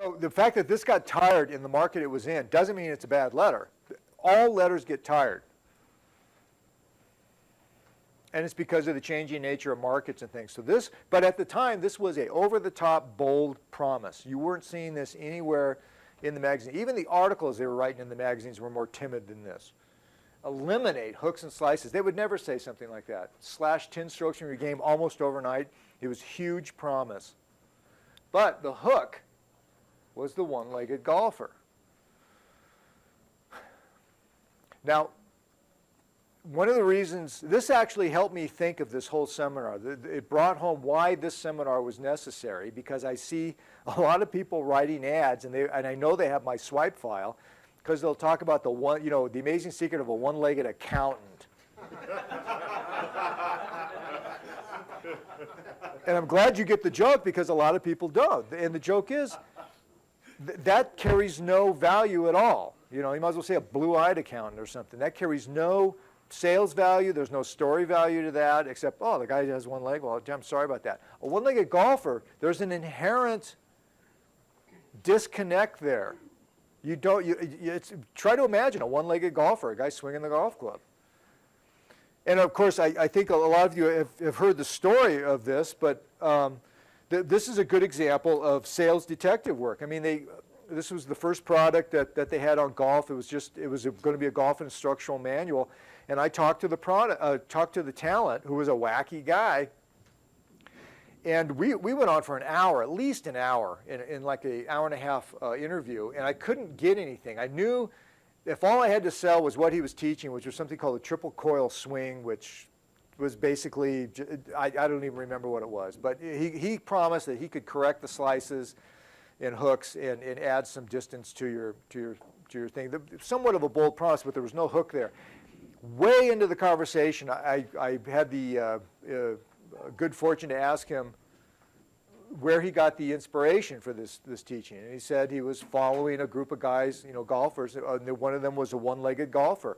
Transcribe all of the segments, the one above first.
So the fact that this got tired in the market it was in doesn't mean it's a bad letter. All letters get tired. And it's because of the changing nature of markets and things. So this, but at the time, this was a over-the-top, bold promise. You weren't seeing this anywhere in the magazine. Even the articles they were writing in the magazines were more timid than this. Eliminate hooks and slices. They would never say something like that. Slash 10 strokes from your game almost overnight. It was a huge promise. But the hook was the one-legged golfer. Now, one of the reasons, this actually helped me think of this whole seminar. It brought home why this seminar was necessary, because I see a lot of people writing ads, and I know they have my swipe file, because they'll talk about the amazing secret of a one-legged accountant. And I'm glad you get the joke, because a lot of people don't. And the joke is, that carries no value at all. You might as well say a blue-eyed accountant or something. That carries no sales value. There's no story value to that, except, oh, the guy has one leg. Well, I'm sorry about that. A one-legged golfer, there's an inherent disconnect there. Try to imagine a one-legged golfer, a guy swinging the golf club. And of course, I think a lot of you have heard the story of this, but this is a good example of sales detective work. I mean, this was the first product that they had on golf. It was going to be a golf instructional manual. And I talked to the talent, who was a wacky guy. And we went on for an hour, at least an hour, in like an hour and a half interview. And I couldn't get anything. I knew if all I had to sell was what he was teaching, which was something called a triple coil swing, which was basically, I don't even remember what it was. But he promised that he could correct the slices and hooks and add some distance to your thing. Somewhat of a bold promise, but there was no hook there. Way into the conversation, I had the good fortune to ask him where he got the inspiration for this teaching. And he said he was following a group of guys, golfers. One of them was a one-legged golfer.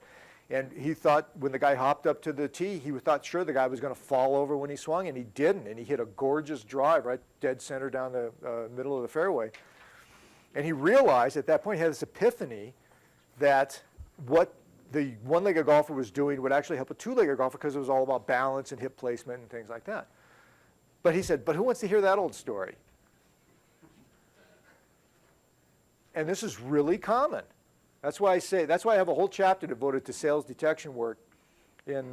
And he thought when the guy hopped up to the tee, he thought sure the guy was going to fall over when he swung, and he didn't. And he hit a gorgeous drive right dead center down the middle of the fairway. And he realized at that point, he had this epiphany that what the one-legged golfer was doing would actually help a two-legged golfer, because it was all about balance and hip placement and things like that. But he said, but who wants to hear that old story? And this is really common. That's why I have a whole chapter devoted to sales detection work in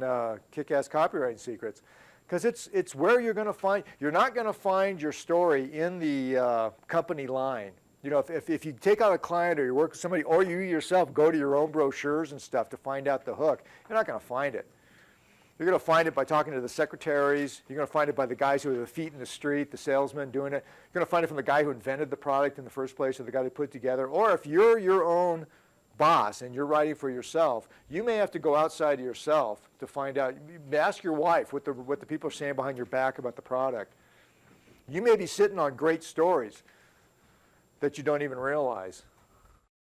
Kick-Ass Copywriting Secrets, because it's where you're going to find, you're not going to find your story in the company line. If you take out a client or you work with somebody, or you yourself go to your own brochures and stuff to find out the hook, you're not going to find it. You're going to find it by talking to the secretaries. You're going to find it by the guys who have the feet in the street, the salesmen doing it. You're going to find it from the guy who invented the product in the first place, or the guy who put it together. Or if you're your own boss and you're writing for yourself, you may have to go outside of yourself to find out. Ask your wife what the people are saying behind your back about the product. You may be sitting on great stories that you don't even realize.